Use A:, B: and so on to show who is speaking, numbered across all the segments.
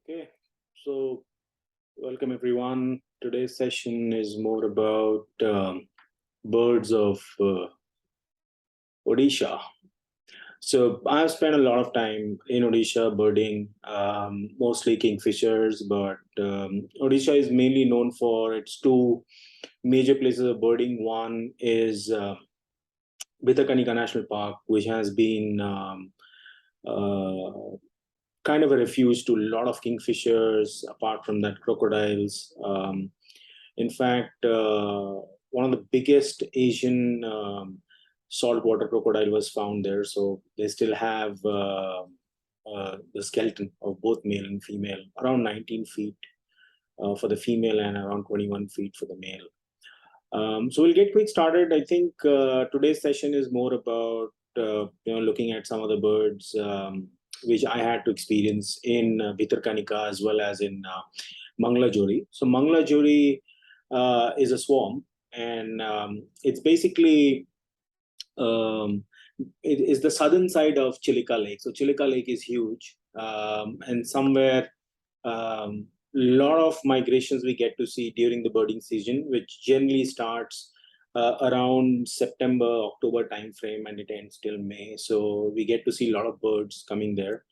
A: Okay, so welcome everyone. Today's session is more about birds of Odisha. So I've spent a lot of time in Odisha birding, mostly kingfishers, but Odisha is mainly known for its two major places of birding. One is Bhitarkanika National Park, which has been uh, kind of a refuge to a lot of kingfishers, apart from that, crocodiles. In fact, one of the biggest Asian saltwater crocodile was found there. So they still have the skeleton of both male and female, around 19 feet for the female and around 21 feet for the male. So we'll get quick started. I think today's session is more about looking at some of the birds which I had to experience in Bhitarkanika as well as in Mangalajori. So Mangalajori is a swarm, and it's basically um, it is the southern side of Chilika Lake. So Chilika Lake is huge, and somewhere lot of migrations we get to see during the birding season, which generally starts around September, October timeframe, and it ends till May. So we get to see a lot of birds coming there.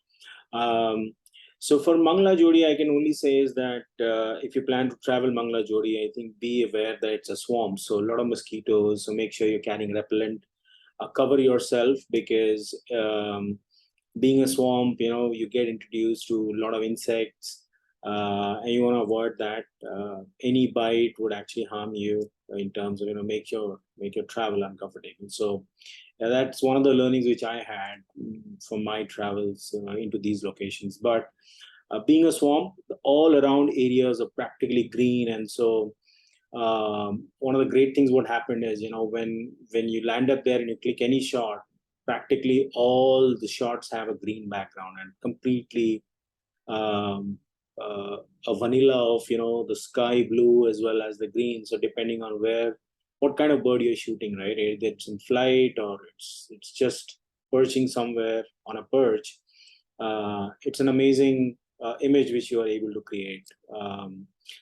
A: So for Mangla Jodi, I can only say is that if you plan to travel Mangla Jodi, I think be aware that it's a swamp. So a lot of mosquitoes. So make sure you're carrying repellent. Cover yourself because being a swamp, you get introduced to a lot of insects, and you want to avoid that. Any bite would actually harm you in terms of make your travel uncomfortable. So yeah, that's one of the learnings which I had from my travels into these locations. But being a swamp, all around areas are practically green, and so one of the great things what happened is when you land up there and you click any shot, practically all the shots have a green background and completely um, a vanilla of the sky blue as well as the green. So depending on what kind of bird you're shooting, right? Either it's in flight or it's just perching somewhere on a perch. It's an amazing image which you are able to create.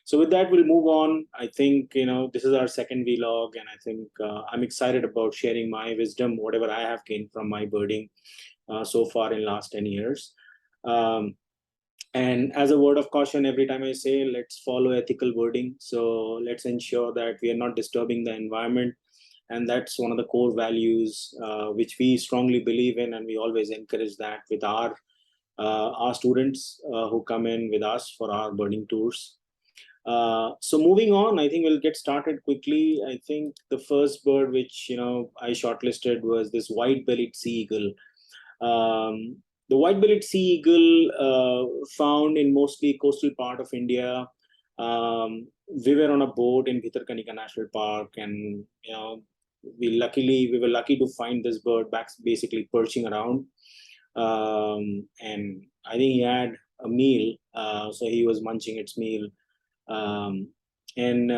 A: So with that, we'll move on. I think this is our second vlog, and I think I'm excited about sharing my wisdom, whatever I have gained from my birding so far in last 10 years. And as a word of caution, every time I say, let's follow ethical birding. So let's ensure that we are not disturbing the environment. And that's one of the core values which we strongly believe in, and we always encourage that with our students who come in with us for our birding tours. So moving on, I think we'll get started quickly. I think the first bird which I shortlisted was this white-bellied sea eagle. The white-bellied sea eagle found in mostly coastal part of India. We were on a boat in Bhitarkanika National Park, and we were lucky to find this bird back basically perching around. And I think he had a meal, so he was munching its meal. Um, and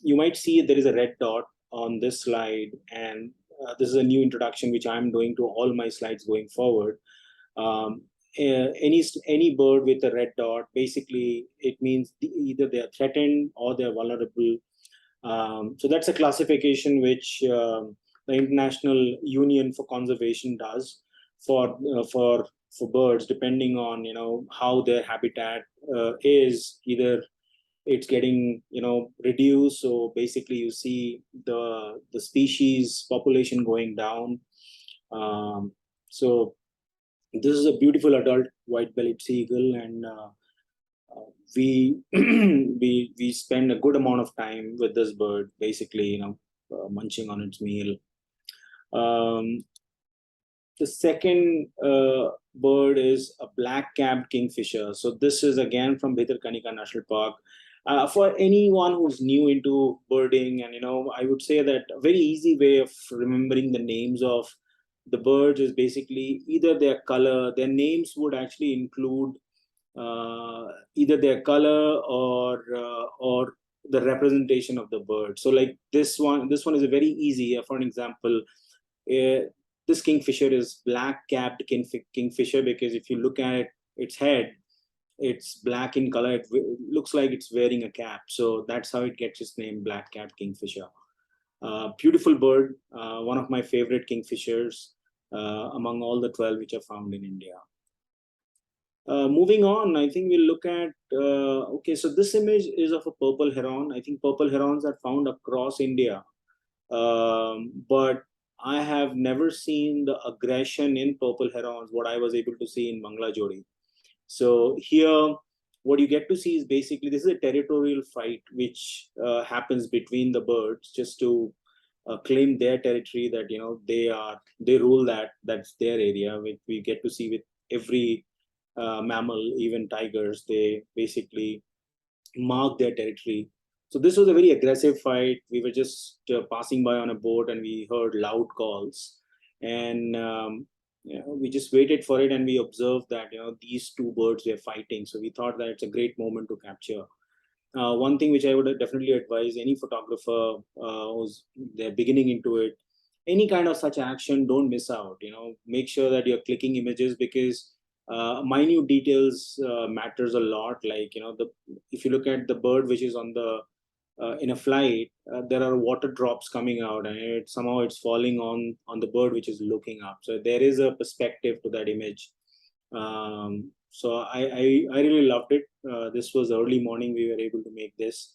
A: you might see there is a red dot on this slide, and this is a new introduction which I'm doing to all my slides going forward. Um, any bird with a red dot, basically it means either they are threatened or they are vulnerable. So that's a classification which the International Union for Conservation does for birds, depending on how their habitat is. Either it's getting reduced, so basically you see the species population going down. So this is a beautiful adult white-bellied sea eagle, and we we spend a good amount of time with this bird, basically munching on its meal. The second bird is a black-capped kingfisher. So this is again from Bhitarkanika National Park. For anyone who's new into birding, and I would say that a very easy way of remembering the names of the birds is basically either their color. Their names would actually include either their color or the representation of the bird. So like this one is a very easy. For an example, this kingfisher is black-capped kingfisher because if you look at its head, It's black in color. It looks like it's wearing a cap. So that's how it gets its name, black-capped kingfisher. Beautiful bird, one of my favorite kingfishers among all the 12 which are found in India. Moving on, I think we'll look at, okay, so this image is of a purple heron. I think purple herons are found across India, but I have never seen the aggression in purple herons, what I was able to see in Bangla Jodi. So here, what you get to see is basically, this is a territorial fight which happens between the birds just to claim their territory, that, you know, they rule that, that's their area, which we get to see with every mammal, even tigers. They basically mark their territory. So this was a very aggressive fight. We were just passing by on a boat and we heard loud calls, and you know, we just waited for it and we observed that, you know, these two birds were fighting. So we thought that it's a great moment to capture. One thing which I would definitely advise any photographer who's they're beginning into it, any kind of such action, don't miss out. You know, make sure that you're clicking images, because minute details matters a lot. Like, you know, the if you look at the bird which is on the in a flight, there are water drops coming out, and somehow it's falling on the bird which is looking up. So there is a perspective to that image. So I really loved it. This was early morning. We were able to make this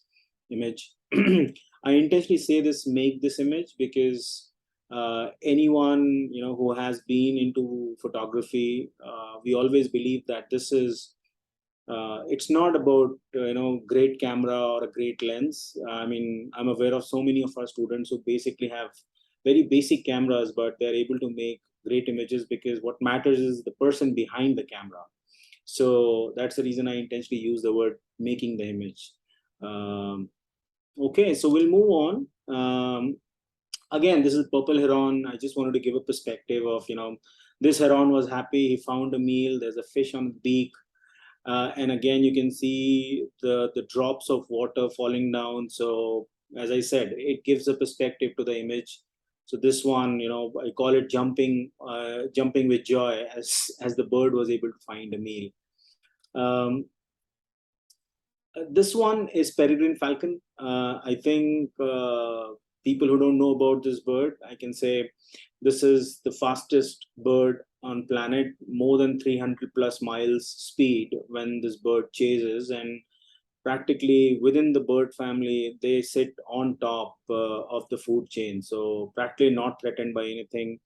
A: image. I intentionally say this, make this image, because anyone, you know, who has been into photography, we always believe that this is it's not about you know, great camera or a great lens. I mean, I'm aware of so many of our students who basically have very basic cameras, but they're able to make great images, because what matters is the person behind the camera. So that's the reason I intentionally use the word making the image. Okay, so we'll move on. Again, this is purple heron. I just wanted to give a perspective of, you know, this heron was happy. He found a meal. There's a fish on the beak. And again, you can see the drops of water falling down. So as I said, it gives a perspective to the image. So this one, you know, I call it jumping with joy, as the bird was able to find a meal. This one is peregrine falcon. I think people who don't know about this bird, I can say this is the fastest bird on planet, more than 300 plus miles speed when this bird chases, and practically within the bird family, they sit on top of the food chain. So practically not threatened by anything.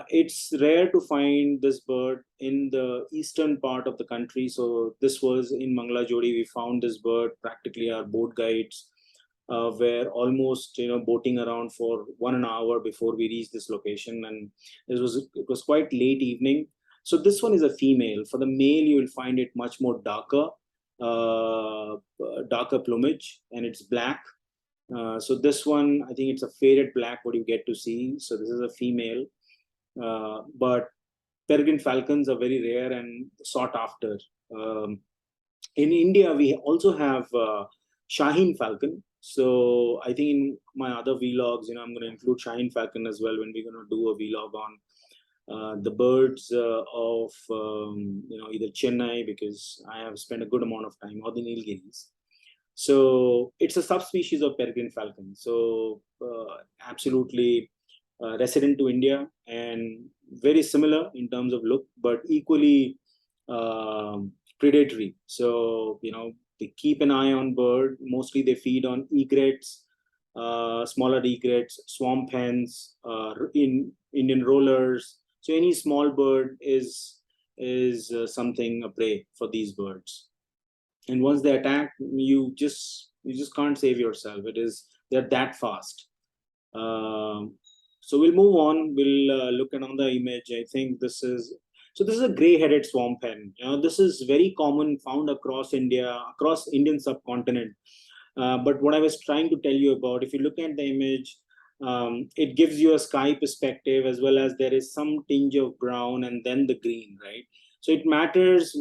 A: It's rare to find this bird in the eastern part of the country. So this was in Mangla Jodi. We found this bird. Practically our boat guides were almost, you know, boating around for 1 hour before we reached this location, and it was quite late evening. So this one is a female. For the male, you will find it much more darker plumage, and it's black. So this one, I think it's a faded black, what you get to see. So this is a female. But peregrine falcons are very rare and sought after. In India, we also have Shaheen falcon. So I think in my other vlogs, you know, I'm going to include Shaheen falcon as well when we're going to do a vlog on the birds of you know, either Chennai, because I have spent a good amount of time, or the Nilgiris. So it's a subspecies of peregrine falcon. So absolutely resident to India, and very similar in terms of look, but equally predatory. So, you know, they keep an eye on bird. Mostly they feed on egrets, smaller egrets, swamp hens, in Indian rollers. So any small bird is something, a prey for these birds. And once they attack, you just can't save yourself. They're that fast. So we'll move on. We'll look at another image. I think this is a gray-headed swamp hen. You know, this is very common, found across India, across Indian subcontinent. But what I was trying to tell you about, if you look at the image, it gives you a sky perspective, as well as there is some tinge of brown and then the green, right? So it matters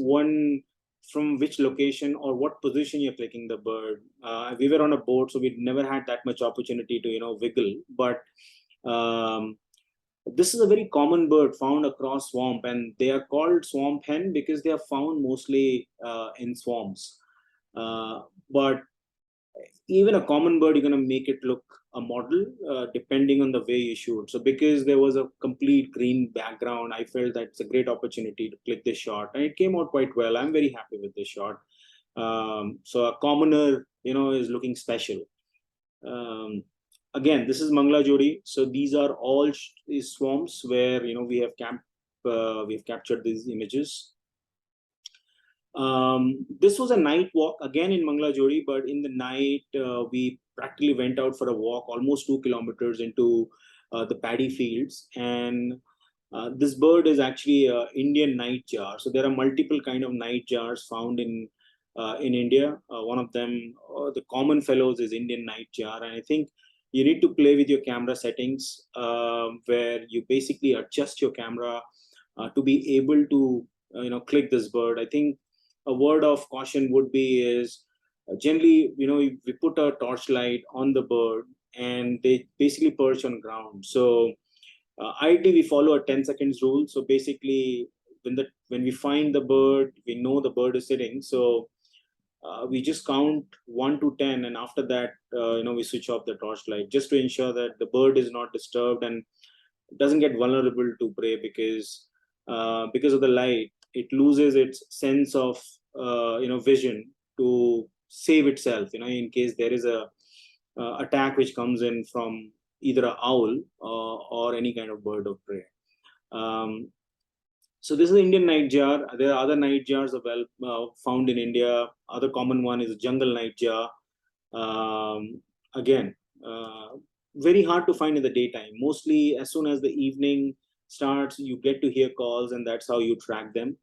A: from which location or what position you're clicking the bird. We were on a boat, so we never had that much opportunity to, you know, wiggle. But This is a very common bird found across swamp, and they are called swamp hen because they are found mostly in swamps. But even a common bird, you're going to make it look a model depending on the way you shoot. So because there was a complete green background, I felt that's a great opportunity to click this shot, and it came out quite well. I'm very happy with this shot. So a commoner, is looking special. Um, Again, this is Mangla Jodi. So these are all these swamps where we've captured these images. This was a night walk again in Mangla Jodi, but in the night we practically went out for a walk almost 2 kilometers into the paddy fields, and this bird is actually a Indian nightjar. So there are multiple kind of nightjars found in India. One of them, the common fellows, is Indian nightjar, and I think you need to play with your camera settings where you basically adjust your camera to be able to click this bird. I think a word of caution would be is generally, we put a torchlight on the bird and they basically perch on ground. So ideally we follow a 10 seconds rule. So basically when we find the bird, we know the bird is sitting. So we just count 1 to 10, and after that we switch off the torchlight just to ensure that the bird is not disturbed and doesn't get vulnerable to prey, because of the light it loses its sense of vision to save itself, in case there is a attack which comes in from either a owl or any kind of bird of prey. So this is the Indian nightjar. There are other nightjars found in India. Other common one is jungle nightjar. Again, very hard to find in the daytime. Mostly as soon as the evening starts, you get to hear calls, and that's how you track them.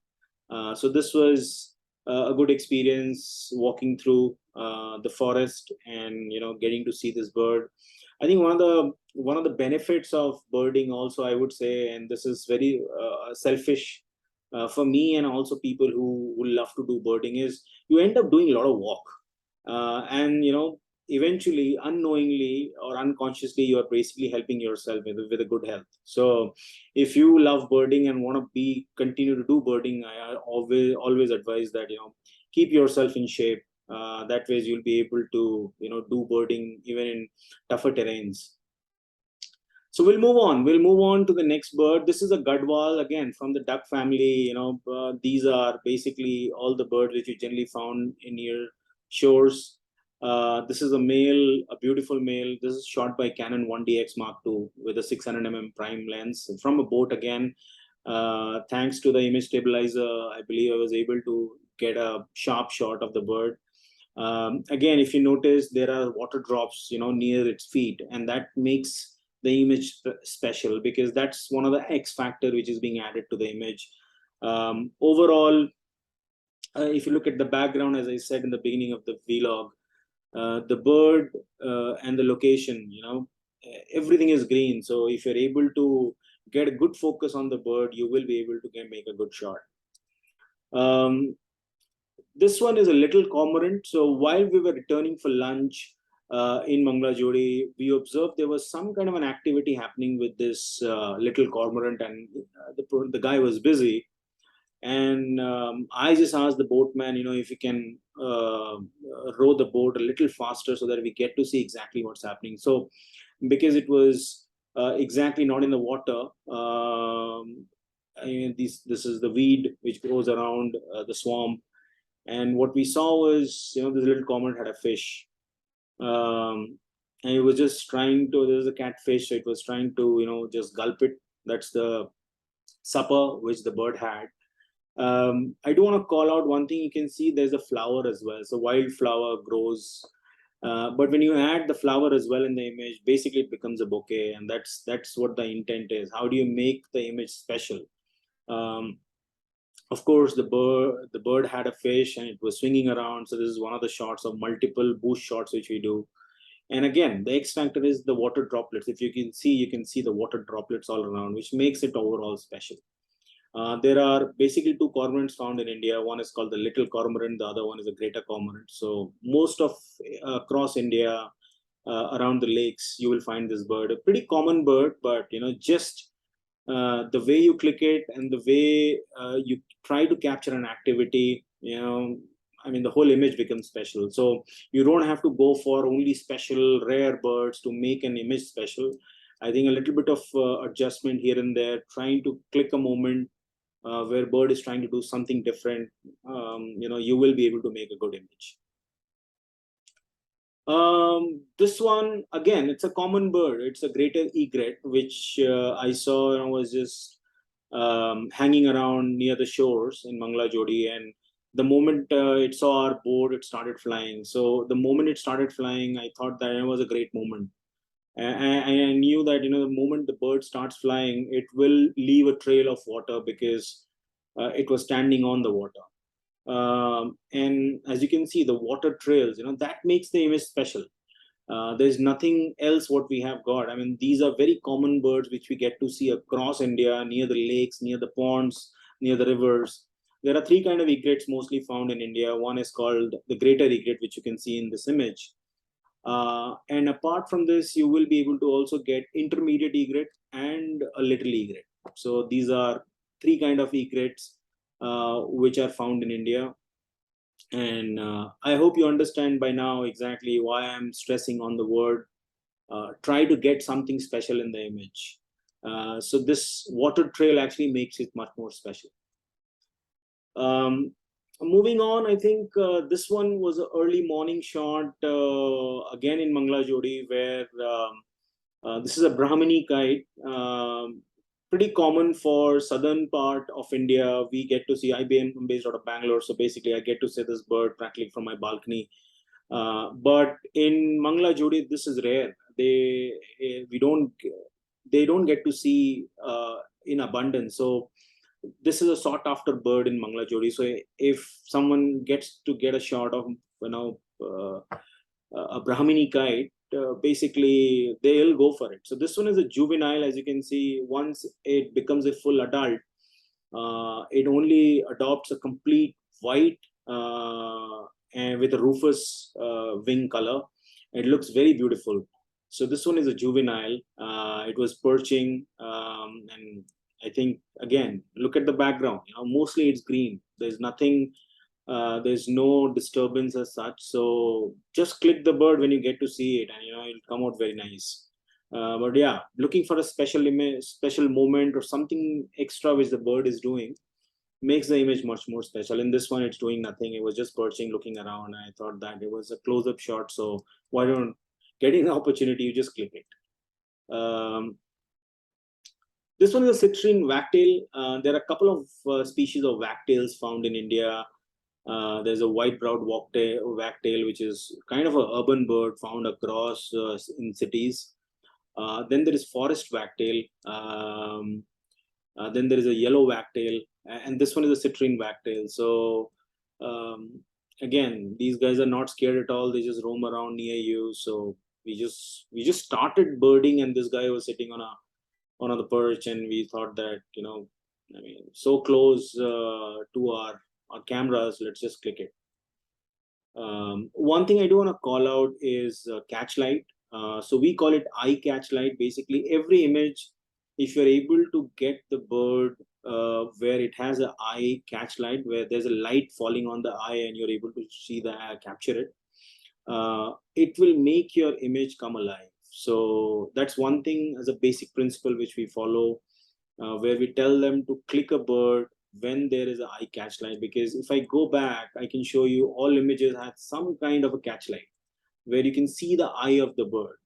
A: So this was a good experience walking through the forest and getting to see this bird. I think one of the benefits of birding also, I would say, and this is very selfish for me and also people who love to do birding, is you end up doing a lot of walk, and eventually unknowingly or unconsciously you are basically helping yourself with a good health. So if you love birding and want to continue to do birding, I always advise that keep yourself in shape. That way you'll be able to do birding even in tougher terrains. So we'll move on to the next bird. This is a Gadwal, again from the duck family. These are basically all the birds which you generally found in your shores. This is a male, a beautiful male. This is shot by Canon 1DX Mark II with a 600 mm prime lens from a boat again. Thanks to the image stabilizer, I believe I was able to get a sharp shot of the bird. Again, if you notice, there are water drops, near its feet, and that makes the image special because that's one of the X factor which is being added to the image. Overall, if you look at the background, as I said in the beginning of the vlog, the bird and the location, everything is green. So if you're able to get a good focus on the bird, you will be able to make a good shot. This one is a little cormorant. So while we were returning for lunch in Mangla Jodi, we observed there was some kind of an activity happening with this little cormorant, and the guy was busy. And I just asked the boatman, if he can row the boat a little faster so that we get to see exactly what's happening. So because it was exactly not in the water, this is the weed which grows around the swamp. And what we saw was, this little cormorant had a fish. And it was just trying to, there's a catfish, so it was trying to, just gulp it. That's the supper which the bird had. I do want to call out one thing. You can see there's a flower as well. So wildflower grows. But when you add the flower as well in the image, basically it becomes a bouquet. And that's what the intent is. How do you make the image special? Of course, the bird had a fish and it was swinging around. So this is one of the shots of multiple boost shots which we do. And again, the X factor is the water droplets. If you can see the water droplets all around, which makes it overall special. There are basically two cormorants found in India. One is called the little cormorant. The other one is a greater cormorant. So most of across India, around the lakes, you will find this bird. A pretty common bird, but just the way you click it and the way you try to capture an activity, I mean, the whole image becomes special. So you don't have to go for only special rare birds to make an image special. I think a little bit of adjustment here and there, trying to click a moment where bird is trying to do something different, you will be able to make a good image. This one, again, it's a common bird. It's a greater egret, which I saw was just hanging around near the shores in Mangla Jodi. And the moment it saw our boat, it started flying. So the moment it started flying, I thought that it was a great moment. I knew that, the moment the bird starts flying, it will leave a trail of water because it was standing on the water. And as you can see, the water trails, that makes the image special. There's nothing else what we have got. I mean, these are very common birds which we get to see across India, near the lakes, near the ponds, near the rivers. There are three kind of egrets mostly found in India. One is called the greater egret, which you can see in this image. And apart from this, you will be able to also get intermediate egret and a little egret. So these are three kind of egrets which are found in India. And I hope you understand by now exactly why I'm stressing on the word try to get something special in the image. So this water trail actually makes it much more special. Moving on, I think this one was an early morning shot, again in Mangla Jodi, where this is a Brahmini kite. Pretty common for southern part of India. We get to see, I'm based out of Bangalore, so basically I get to see this bird practically from my balcony. But in Mangla Jodi, this is rare. They don't get to see in abundance. So this is a sought after bird in Mangla Jodi. So if someone gets to get a shot of a Brahmini kite, basically they'll go for it. So this one is a juvenile. As you can see, once it becomes a full adult, it only adopts a complete white and with a rufous wing color. It looks very beautiful. So this one is a juvenile. It was perching, and I think, again, look at the background. Mostly it's green. There's nothing. There's no disturbance as such. So just click the bird when you get to see it, and it'll come out very nice. But yeah, looking for a special image, special moment, or something extra which the bird is doing makes the image much more special. In this one, it's doing nothing. It was just perching, looking around. I thought that it was a close-up shot. So why don't, getting the opportunity, you just click it. This one is a citrine wagtail. There are a couple of species of wagtails found in India. There's a white-browed wagtail, which is kind of an urban bird found across in cities. Then there is forest wagtail. Then there is a yellow wagtail, and this one is a citrine wagtail. So again, these guys are not scared at all. They just roam around near you. So we just started birding, and this guy was sitting on the perch, and we thought that, I mean, so close to our cameras, let's just click it. One thing I do want to call out is catch light. So we call it eye catch light. Basically, every image, if you're able to get the bird where it has an eye catch light, where there's a light falling on the eye and you're able to see the capture it, it will make your image come alive. So that's one thing as a basic principle which we follow, where we tell them to click a bird when there is an eye catch light. Because if I go back, I can show you all images have some kind of a catch light where you can see the eye of the bird.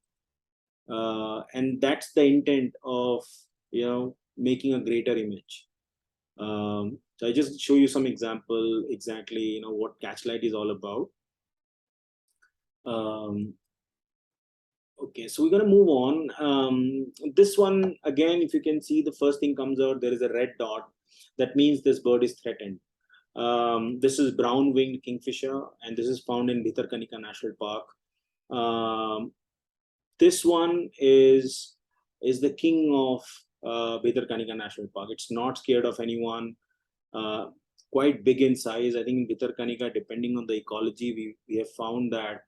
A: And that's the intent of, making a greater image. So I just show you some example exactly, what catch light is all about. Okay, so we're going to move on. This one, again, if you can see, the first thing comes out, there is a red dot. That means this bird is threatened. This is brown-winged kingfisher, and this is found in Bhitarkanika National Park. This one is the king of Bhitarkanika National Park. It's not scared of anyone. Quite big in size. I think in Bhitarkanika, depending on the ecology, we have found that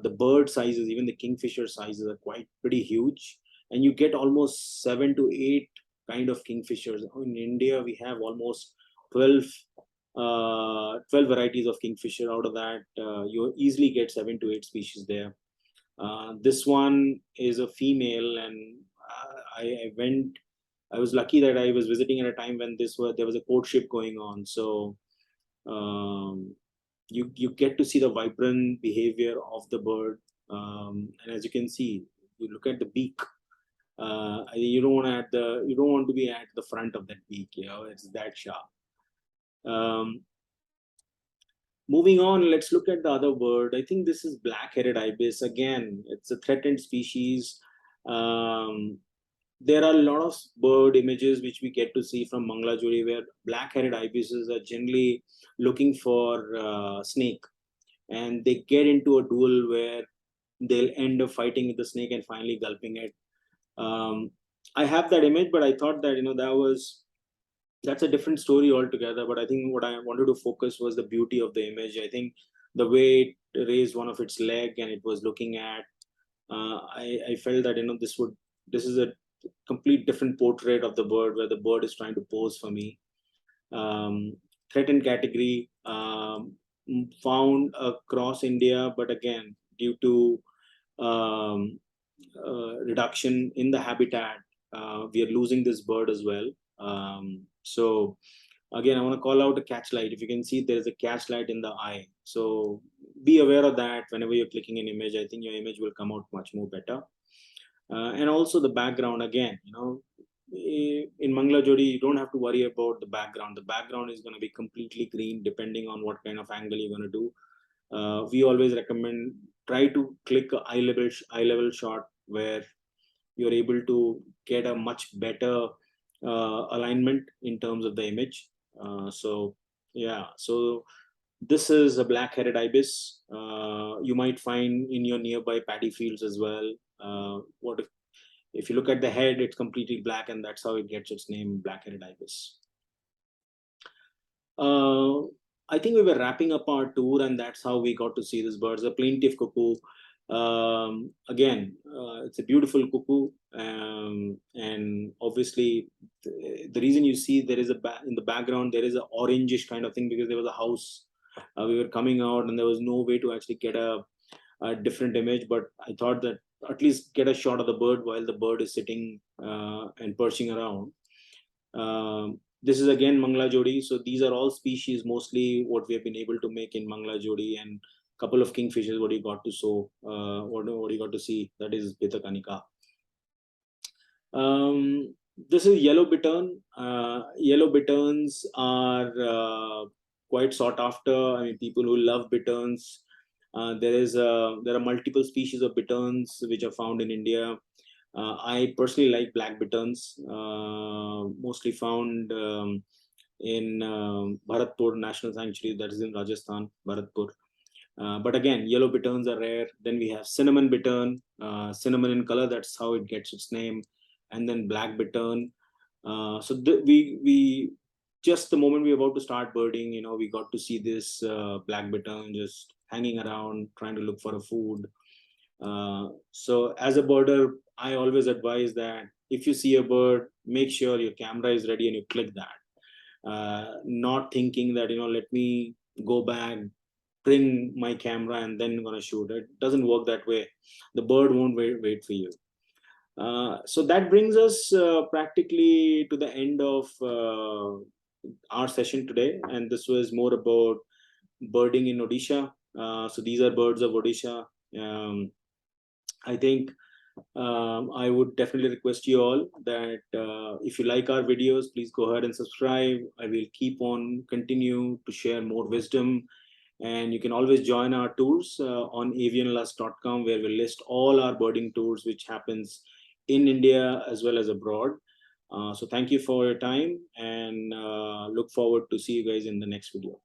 A: the bird sizes, even the kingfisher sizes, are pretty huge, and you get almost 7 to 8 kind of kingfishers. In India, we have almost 12 varieties of kingfisher. Out of that, you easily get 7 to 8 species there. This one is a female, and I was lucky that I was visiting at a time when there was a courtship going on. So you get to see the vibrant behavior of the bird, and as you can see, you look at the beak. You don't want to be at the front of that beak. It's that sharp. Moving on, let's look at the other bird. I think this is black-headed ibis. Again, it's a threatened species. There are a lot of bird images which we get to see from Mangalajodi, where black-headed ibises are generally looking for snake, and they get into a duel where they'll end up fighting with the snake and finally gulping it. I have that image, but I thought that that's a different story altogether. But I think what I wanted to focus was the beauty of the image. I think the way it raised one of its leg and it was looking at, I felt that this is a complete different portrait of the bird, where the bird is trying to pose for me. Threatened category, found across India, but again, due to reduction in the habitat, we are losing this bird as well. So again, I want to call out a catch light. If you can see, there is a catch light in the eye. So be aware of that whenever you're clicking an image. I think your image will come out much more better. And also the background, again, in Mangalajodi, you don't have to worry about the background. The background is going to be completely green depending on what kind of angle you're going to do. We always recommend try to click a eye level shot where you're able to get a much better alignment in terms of the image. So this is a black-headed ibis. You might find in your nearby paddy fields as well. If you look at the head, it's completely black, and that's how it gets its name, black-headed ibis. I think we were wrapping up our tour, and that's how we got to see this bird. It's a plaintive cuckoo. Again, it's a beautiful cuckoo, and obviously the reason you see there is in the background there is an orangish kind of thing, because there was a house. We were coming out and there was no way to actually get a different image, but I thought that at least get a shot of the bird while the bird is sitting and perching around. This is again Mangalajodi. So these are all species, mostly what we have been able to make in Mangalajodi, and couple of kingfishers what you got to what you got to see, that is Pitakanika. This is yellow bittern. Yellow bitterns are quite sought after. I mean, people who love bitterns. There are multiple species of bitterns which are found in India. I personally like black bitterns, mostly found in Bharatpur National Sanctuary, that is in Rajasthan, Bharatpur. But again, yellow bitterns are rare. Then we have cinnamon bittern, cinnamon in color, that's how it gets its name. And then black bittern. We just the moment we were about to start birding, we got to see this black bittern just hanging around, trying to look for a food. So as a birder, I always advise that if you see a bird, make sure your camera is ready and you click that. Not thinking that, let me go back, bring my camera and then I'm gonna shoot. It doesn't work that way. The bird won't wait for you. So that brings us practically to the end of our session today, and this was more about birding in Odisha. So these are birds of Odisha. I think I would definitely request you all that if you like our videos, please go ahead and subscribe. I will keep on continue to share more wisdom. And you can always join our tours on avianlust.com, where we list all our birding tours, which happens in India as well as abroad. So thank you for your time, and look forward to see you guys in the next video.